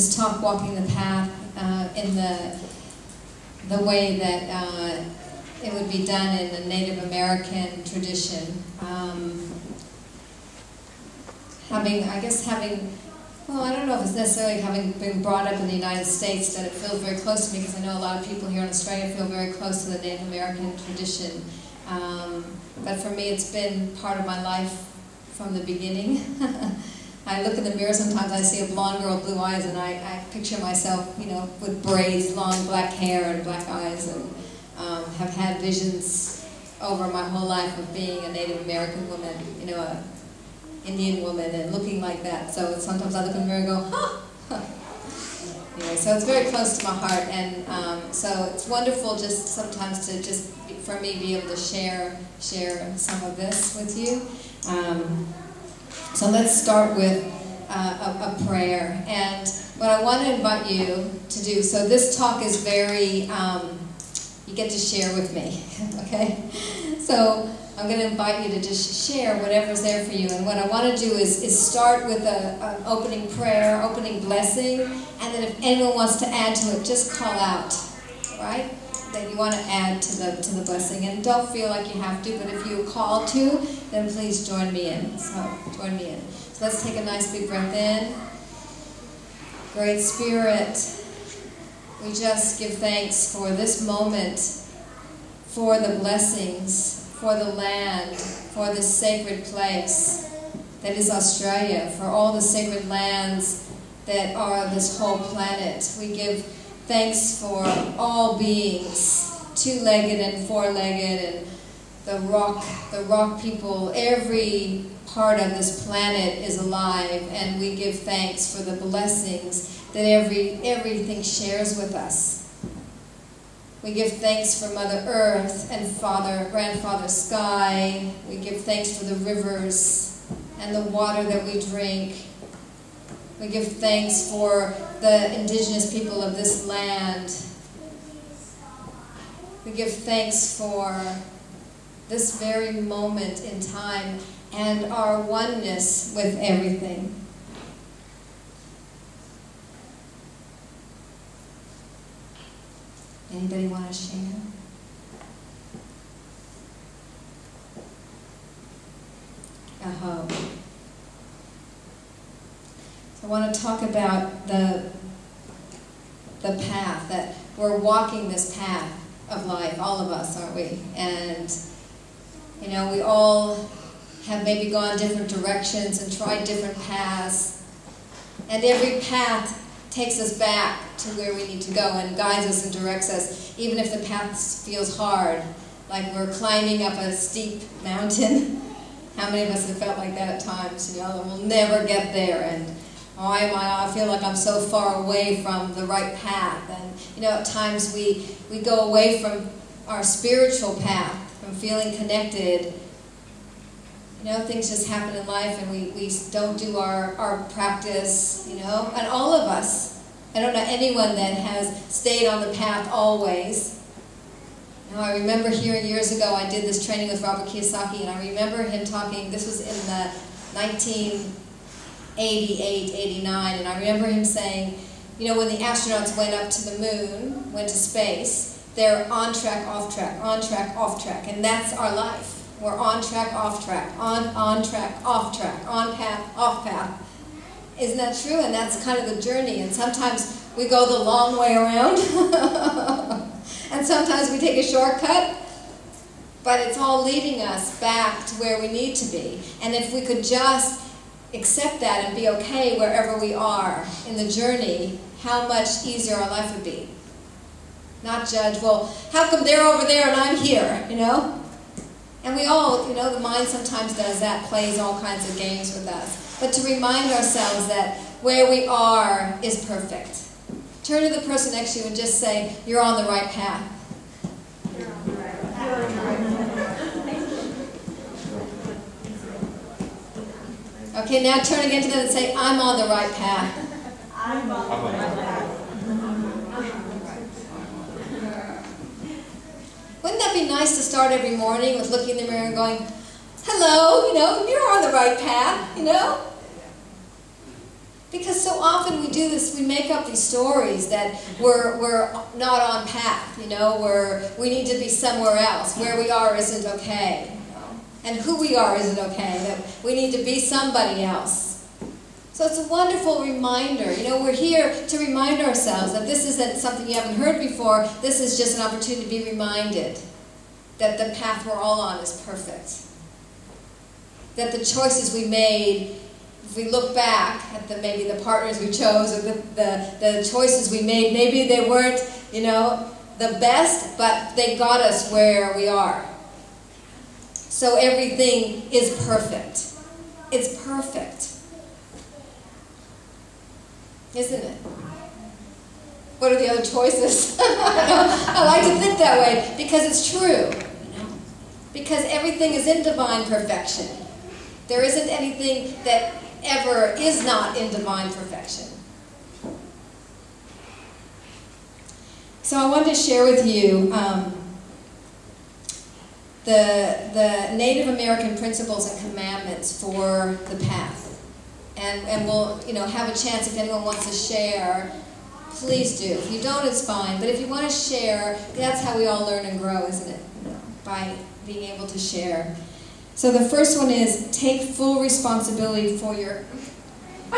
this talk, Walking the Path, in the way that it would be done in a Native American tradition. Well, I don't know if it's necessarily having been brought up in the United States that it feels very close to me, because I know a lot of people here in Australia feel very close to the Native American tradition. But for me, it's been part of my life from the beginning. I look in the mirror sometimes, I see a blonde girl with blue eyes, and I picture myself, you know, with braids, long black hair and black eyes, and have had visions over my whole life of being a Native American woman, you know, a Indian woman, and looking like that. So sometimes I look in the mirror and go, huh. Anyway, so it's very close to my heart, and so it's wonderful just sometimes to for me, be able to share some of this with you. So let's start with a prayer. And what I want to invite you to do, so this talk is very, you get to share with me, okay? So I'm going to invite you to just share whatever's there for you. And what I want to do is start with an opening prayer, opening blessing, and then if anyone wants to add to it, just call out, right? That you want to add to the blessing. And don't feel like you have to, but if you're called to, then please join me in. So join me in. So let's take a nice big breath in. Great Spirit, we just give thanks for this moment, for the blessings, for the land, for this sacred place that is Australia, for all the sacred lands that are this whole planet. We give thanks for all beings, two-legged and four-legged, and the rock people. Every part of this planet is alive, and we give thanks for the blessings that everything shares with us. We give thanks for Mother Earth and Grandfather Sky. We give thanks for the rivers and the water that we drink. We give thanks for the indigenous people of this land. We give thanks for this very moment in time and our oneness with everything. Anybody want to share? I want to talk about the path, that we're walking this path of life, all of us, aren't we? And, you know, we all have maybe gone different directions and tried different paths. And every path takes us back to where we need to go and guides us and directs us, even if the path feels hard, like we're climbing up a steep mountain. How many of us have felt like that at times? You know, that we'll never get there, and I feel like I'm so far away from the right path. And you know, at times we go away from our spiritual path, from feeling connected. You know, things just happen in life, and we don't do our practice, you know. And all of us, I don't know anyone that has stayed on the path always. You know, I remember hearing years ago, I did this training with Robert Kiyosaki, and I remember him talking, this was in the 1988, 89, and I remember him saying, you know, when the astronauts went up to the moon, went to space, they're on track, off track, on track, off track, and that's our life. We're on track, off track, on track, off track, on path, off path. Isn't that true? And that's kind of the journey. And sometimes we go the long way around. And sometimes we take a shortcut. But it's all leading us back to where we need to be. And if we could just accept that and be okay wherever we are in the journey, how much easier our life would be. Not judge, well, how come they're over there and I'm here, you know? And we all, you know, the mind sometimes does that, plays all kinds of games with us. But to remind ourselves that where we are is perfect. Turn to the person next to you and just say, you're on the right path. You're on the right path. Okay, now turn again to them and say, I'm on the right path. I'm on the right path. Wouldn't that be nice to start every morning with looking in the mirror and going, hello, you know, you're on the right path, you know? Because so often we do this, we make up these stories that we're not on path, you know, we need to be somewhere else. Where we are isn't okay. You know? And who we are isn't okay. That we need to be somebody else. So it's a wonderful reminder. You know, we're here to remind ourselves that this isn't something you haven't heard before. This is just an opportunity to be reminded that the path we're all on is perfect. That the choices we made, if we look back at maybe the partners we chose or the choices we made, maybe they weren't, you know, the best, but they got us where we are. So everything is perfect. It's perfect. Isn't it? What are the other choices? I like to think that way because it's true. Because everything is in divine perfection. There isn't anything that ever is not in divine perfection. So I wanted to share with you the Native American principles and commandments for the path. And we'll, you know, have a chance if anyone wants to share, please do. If you don't, it's fine. But if you want to share, that's how we all learn and grow, isn't it? By being able to share. So the first one is take full responsibility for your... I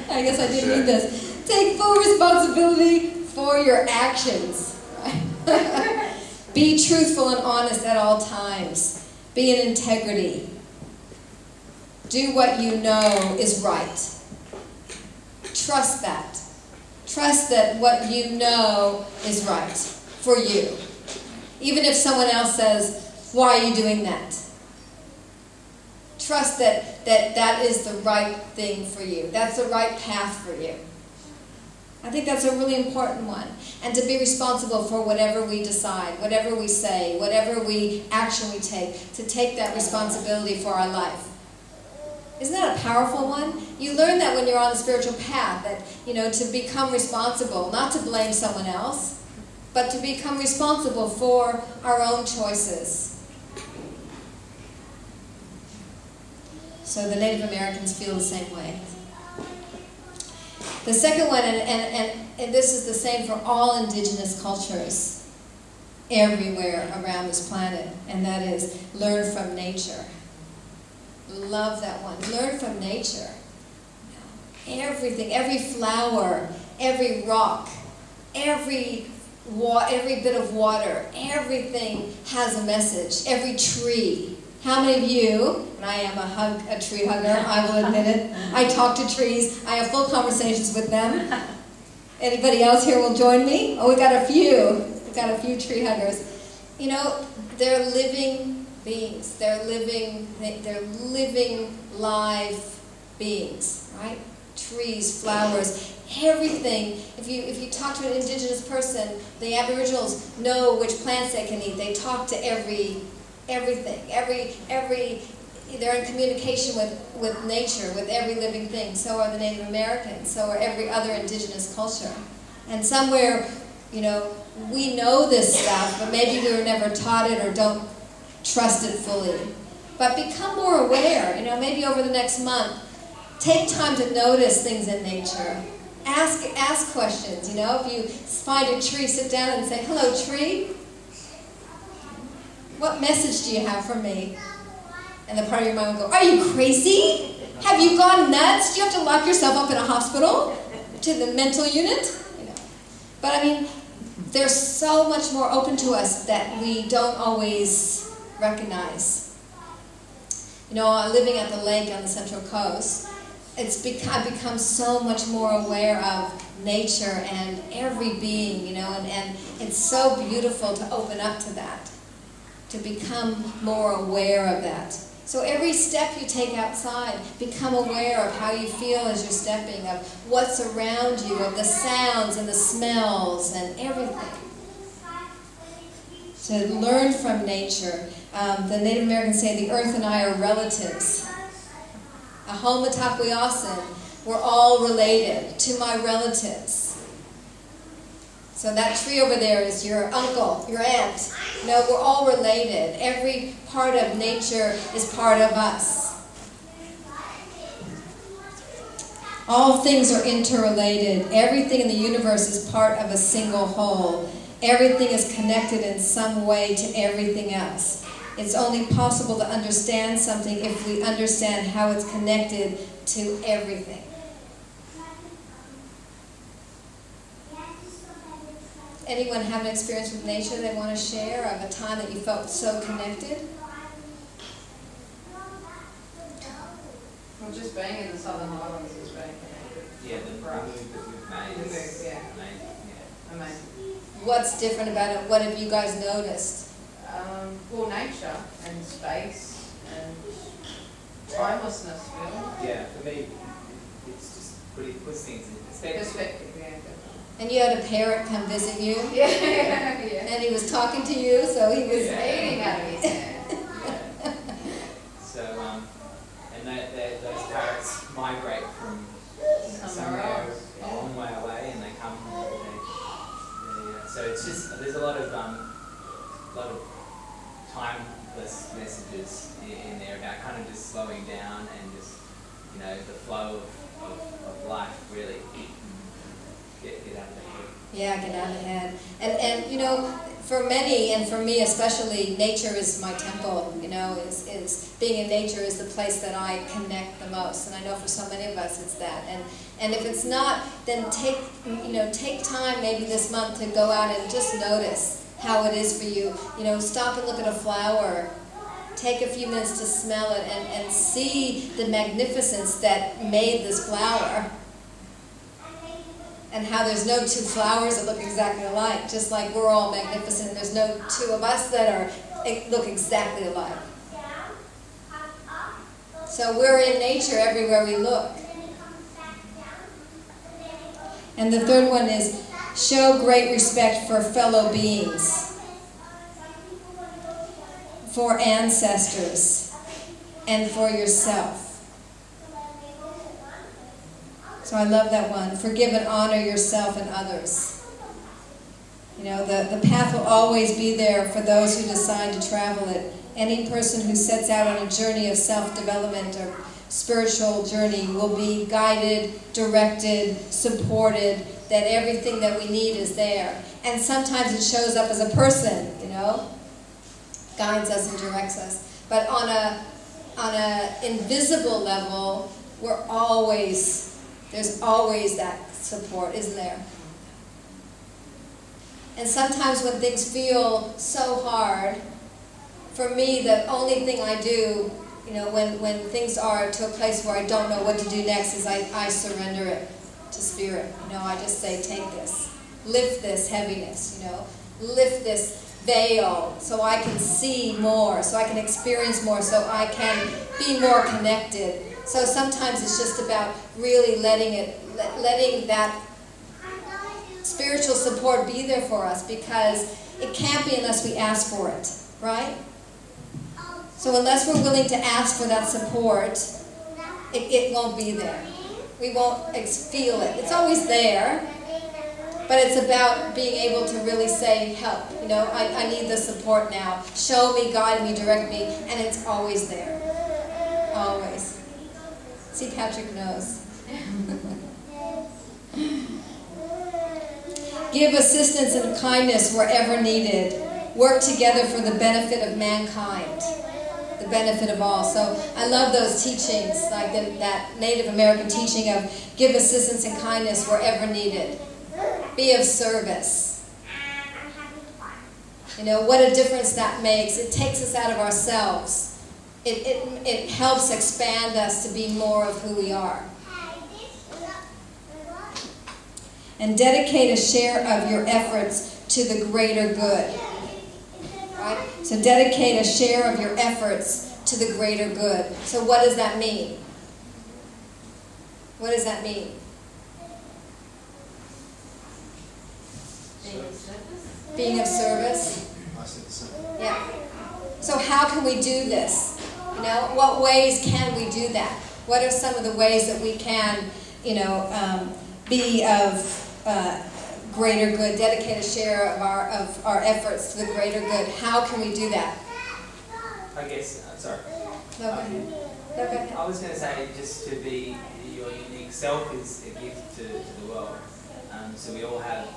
guess I didn't read this. Take full responsibility for your actions. Be truthful and honest at all times. Be in integrity. Do what you know is right. Trust that. Trust that what you know is right for you. Even if someone else says, why are you doing that? Trust that is the right thing for you. That's the right path for you. I think that's a really important one. And to be responsible for whatever we decide, whatever we say, whatever action we take, to take that responsibility for our life. Isn't that a powerful one? You learn that when you're on the spiritual path, that, you know, to become responsible, not to blame someone else, but to become responsible for our own choices. So the Native Americans feel the same way. The second one, and this is the same for all indigenous cultures everywhere around this planet, and that is learn from nature. Love that one. Learn from nature. Everything, every flower, every rock, every bit of water, everything has a message. Every tree. How many of you, and I am a tree hugger, I will admit it, I talk to trees, I have full conversations with them. Anybody else here will join me? Oh, we got a few. We've got a few tree huggers. You know, they're living beings. They're living live beings, right? Trees, flowers, everything. If you talk to an indigenous person, the Aboriginals know which plants they can eat. They talk to everything. They're in communication with nature, with every living thing. So are the Native Americans. So are every other indigenous culture. And somewhere, you know, we know this stuff, but maybe we were never taught it or don't trust it fully. But become more aware. You know, maybe over the next month, take time to notice things in nature. Ask questions. You know, if you find a tree, sit down and say, "Hello, tree. What message do you have for me?" And the part of your mind will go, "Are you crazy? Have you gone nuts? Do you have to lock yourself up in a hospital? To the mental unit?" You know. But I mean, there's so much more open to us that we don't always recognize. You know, living at the lake on the Central Coast, I've become so much more aware of nature and every being, you know, and it's so beautiful to open up to that, to become more aware of that. So every step you take outside, become aware of how you feel as you're stepping, of what's around you, of the sounds and the smells and everything. To learn from nature. The Native Americans say the earth and I are relatives. Ahomataquiasin, we're all related to my relatives. So that tree over there is your uncle, your aunt. No, we're all related. Every part of nature is part of us. All things are interrelated. Everything in the universe is part of a single whole. Everything is connected in some way to everything else. It's only possible to understand something if we understand how it's connected to everything. Anyone have an experience with nature they want to share of a time that you felt so connected? Well, just being in the Southern Highlands is very connected. Yeah, the move that we've made. The move, is yeah. amazing. What's different about it? What have you guys noticed? Well, nature and space and timelessness, really. Yeah, for me, it's just puts things in perspective. Perspective, yeah, definitely. And you had a parrot come visit you? Yeah, yeah. And he was talking to you, so he was Eating out of his hand. Yeah. So, and those parrots migrate from somewhere a long way away, and they come. So it's just there's a lot of timeless messages in there about kind of just slowing down and just the flow of life really. Get out of the head. Yeah, get out of the head. And for many, and for me especially, nature is my temple, is being in nature is the place that I connect the most. And I know for so many of us it's that. And if it's not, then take time maybe this month to go out and just notice how it is for you. Stop and look at a flower. Take a few minutes to smell it and see the magnificence that made this flower. And how there's no two flowers that look exactly alike, just like we're all magnificent. There's no two of us that look exactly alike. So we're in nature everywhere we look. And the third one is show great respect for fellow beings, for ancestors, and for yourself. So I love that one. Forgive and honor yourself and others. The path will always be there for those who decide to travel it. Any person who sets out on a journey of self-development or spiritual journey will be guided, directed, supported, that everything that we need is there. And sometimes it shows up as a person, guides us and directs us. But on a invisible level, there's always that support, isn't there? And sometimes when things feel so hard, for me, the only thing I do, when things are to a place where I don't know what to do next, is I surrender it to Spirit. I just say, take this. Lift this heaviness, Lift this veil so I can see more, so I can experience more, so I can be more connected. So sometimes it's just about really letting that spiritual support be there for us, because it can't be unless we ask for it, right? So unless we're willing to ask for that support, it won't be there. We won't feel it. It's always there, but it's about being able to really say, help, I need the support now. Show me, guide me, direct me, and it's always there. Always. See, Patrick knows. Give assistance and kindness wherever needed. Work together for the benefit of mankind, the benefit of all. So I love those teachings, like that Native American teaching of give assistance and kindness wherever needed. Be of service. What a difference that makes. It takes us out of ourselves. It helps expand us to be more of who we are. And dedicate a share of your efforts to the greater good. Right? So dedicate a share of your efforts to the greater good. So what does that mean? What does that mean? Being of service. Yeah. So how can we do this? What ways can we do that? What are some of the ways that we can, be of greater good, dedicate a share of our efforts to the greater good? How can we do that? I guess, sorry. No, go ahead. No, go ahead. I was going to say just to be your unique self is a gift to the world. So we all have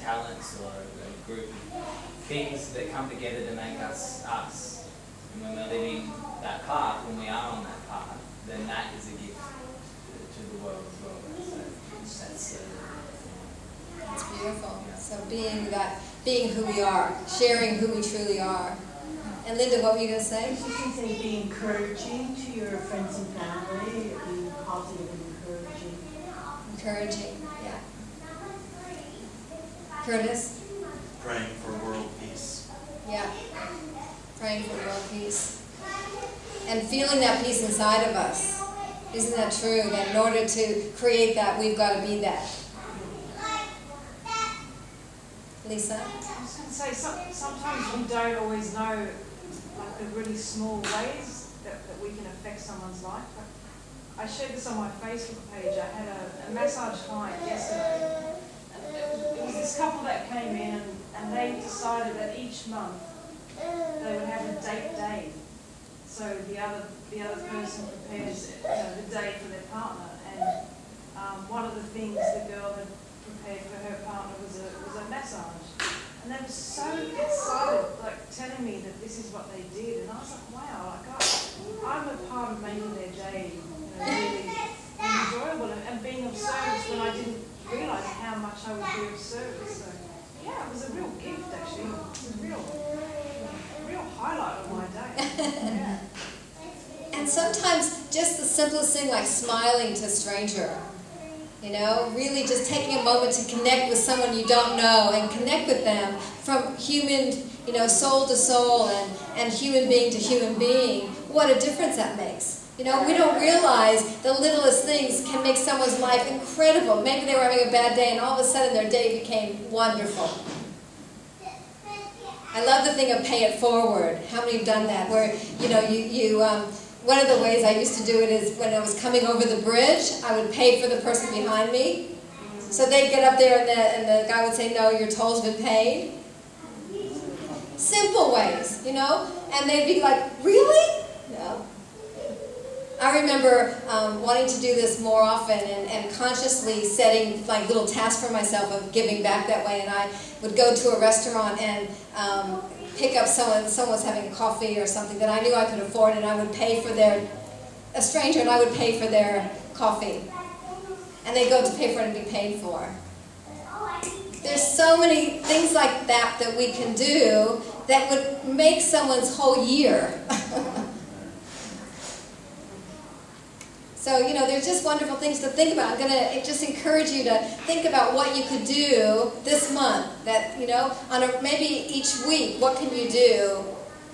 talents or a group of things that come together to make us us. And when we're living that path, when we are on that path, then that is a gift to the world as well. So that's beautiful. Yeah. So being who we are, sharing who we truly are. And Linda, what were you going to say? I was just going to say, be encouraging to your friends and family, be positive and encouraging. Encouraging, yeah. Curtis? Praying for world peace. Yeah. Praying for world peace. And feeling that peace inside of us. Isn't that true? That in order to create that, we've got to be that. Lisa? I was going to say, sometimes we don't always know like the really small ways that we can affect someone's life. I shared this on my Facebook page. I had a massage client yesterday. And it was this couple that came in and they decided that each month they would have a date day. So the other person prepares the day for their partner. And one of the things the girl had prepared for her partner was a massage. And they were so excited, like telling me that this is what they did. And I was like, wow, I'm a part of making their day really enjoyable and being of service when I didn't realise how much I would be of service. So yeah, it was a real gift actually. It was a real highlight of my day. Yeah. And sometimes just the simplest thing like smiling to a stranger. You know, really just taking a moment to connect with someone you don't know and connect with them from human, soul to soul and human being to human being. What a difference that makes. We don't realize the littlest things can make someone's life incredible. Maybe they were having a bad day and all of a sudden their day became wonderful. I love the thing of pay it forward. How many have done that? Where, one of the ways I used to do it is when I was coming over the bridge, I would pay for the person behind me. So they'd get up there and the guy would say, no, your toll's been paid. Simple ways, and they'd be like, really? No. I remember wanting to do this more often and consciously setting like little tasks for myself of giving back that way. And I would go to a restaurant and pick up someone was having a coffee or something that I knew I could afford, and I would pay for a stranger, and I would pay for their coffee. And they'd go to pay for it and be paid for. There's so many things like that we can do that would make someone's whole year. So, there's just wonderful things to think about. I'm going to just encourage you to think about what you could do this month. That, maybe each week, what can you do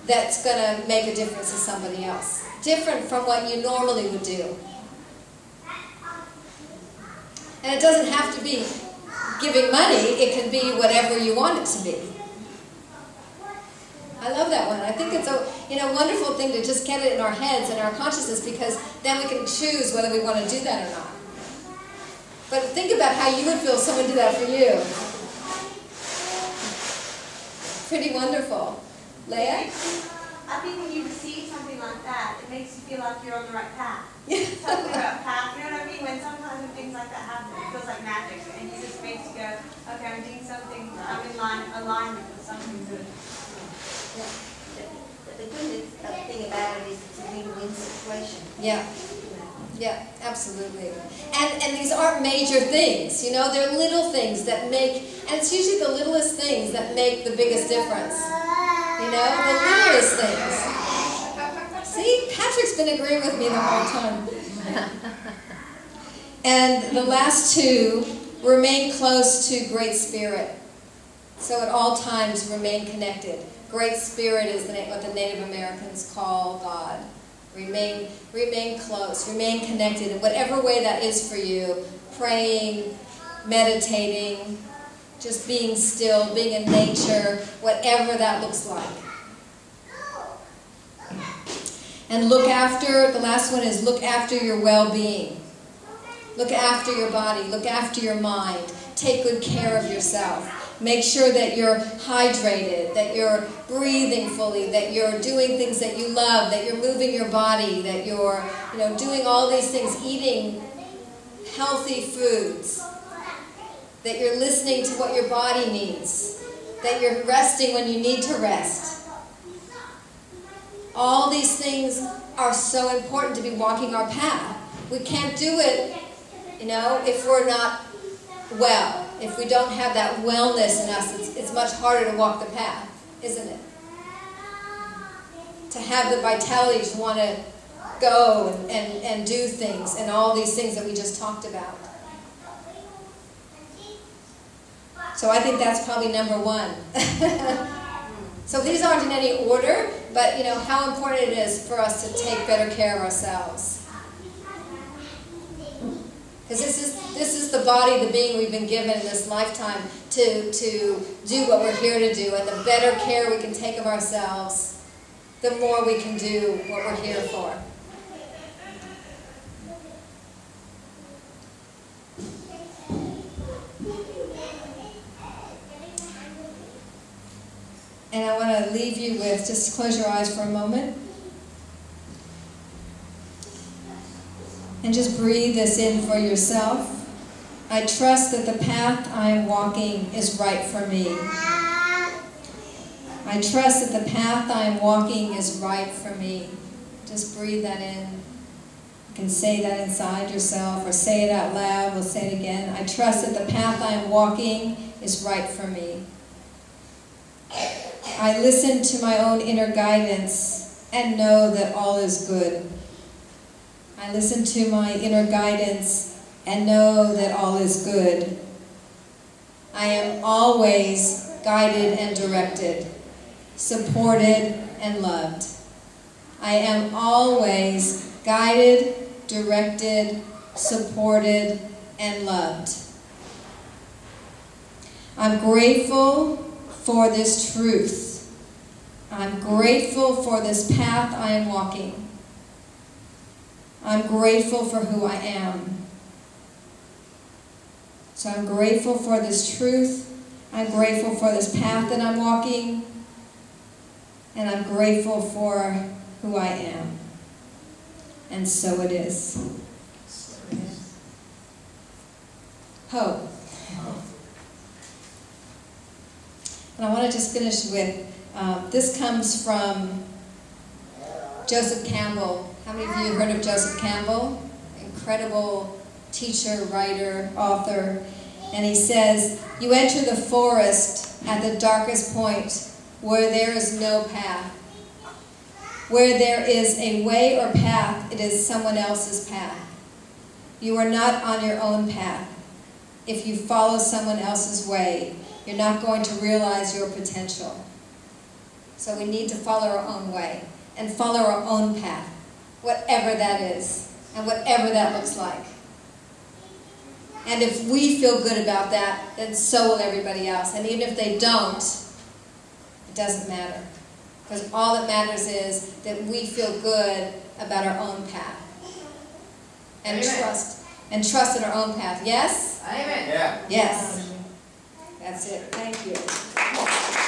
that's going to make a difference to somebody else? Different from what you normally would do. And it doesn't have to be giving money. It can be whatever you want it to be. I love that one. I think it's a wonderful thing to just get it in our heads and our consciousness, because then we can choose whether we want to do that or not. But think about how you would feel if someone did that for you. Pretty wonderful. Leah? I think when you receive something like that, it makes you feel like you're on the right path. Something about path, you know what I mean? When sometimes when things like that happen, it feels like magic, and it just makes you go, okay, I'm doing something, I'm in alignment with something good. Yeah. The good thing about it is it's a win-win situation. Yeah. Yeah, absolutely. And these aren't major things, they're little things that make, and it's usually the littlest things that make the biggest difference. The littlest things. See, Patrick's been agreeing with me the whole time. And the last two, remain close to Great Spirit. So at all times, remain connected. Great Spirit is what the Native Americans call God. Remain close, remain connected in whatever way that is for you. Praying, meditating, just being still, being in nature, whatever that looks like. And the last one is look after your well-being. Look after your body, look after your mind. Take good care of yourself. Make sure that you're hydrated, that you're breathing fully, that you're doing things that you love, that you're moving your body, that you're, doing all these things, eating healthy foods, that you're listening to what your body needs, that you're resting when you need to rest. All these things are so important to be walking our path. We can't do it, if we're not well. If we don't have that wellness in us, it's much harder to walk the path, isn't it? To have the vitality to want to go and do things and all these things that we just talked about. So I think that's probably number one. So these aren't in any order, but how important it is for us to take better care of ourselves. Because this is the body, the being we've been given in this lifetime to do what we're here to do. And the better care we can take of ourselves, the more we can do what we're here for. And I want to leave you with, just close your eyes for a moment. And just breathe this in for yourself. I trust that the path I am walking is right for me. I trust that the path I am walking is right for me. Just breathe that in. You can say that inside yourself or say it out loud. We'll say it again. I trust that the path I am walking is right for me. I listen to my own inner guidance and know that all is good. I listen to my inner guidance and know that all is good. I am always guided and directed, supported and loved. I am always guided, directed, supported, and loved. I'm grateful for this truth. I'm grateful for this path I am walking. I'm grateful for who I am. So I'm grateful for this truth. I'm grateful for this path that I'm walking. And I'm grateful for who I am. And so it is. Hope. And I want to just finish with, this comes from Joseph Campbell. How many of you have heard of Joseph Campbell? Incredible teacher, writer, author. And he says, you enter the forest at the darkest point where there is no path. Where there is a way or path, it is someone else's path. You are not on your own path. If you follow someone else's way, you're not going to realize your potential. So we need to follow our own way and follow our own path, whatever that is and whatever that looks like. And if we feel good about that, then so will everybody else. And even if they don't, it doesn't matter. Because all that matters is that we feel good about our own path. And trust in our own path. Yes? Amen. Yeah. Yes. That's it. Thank you.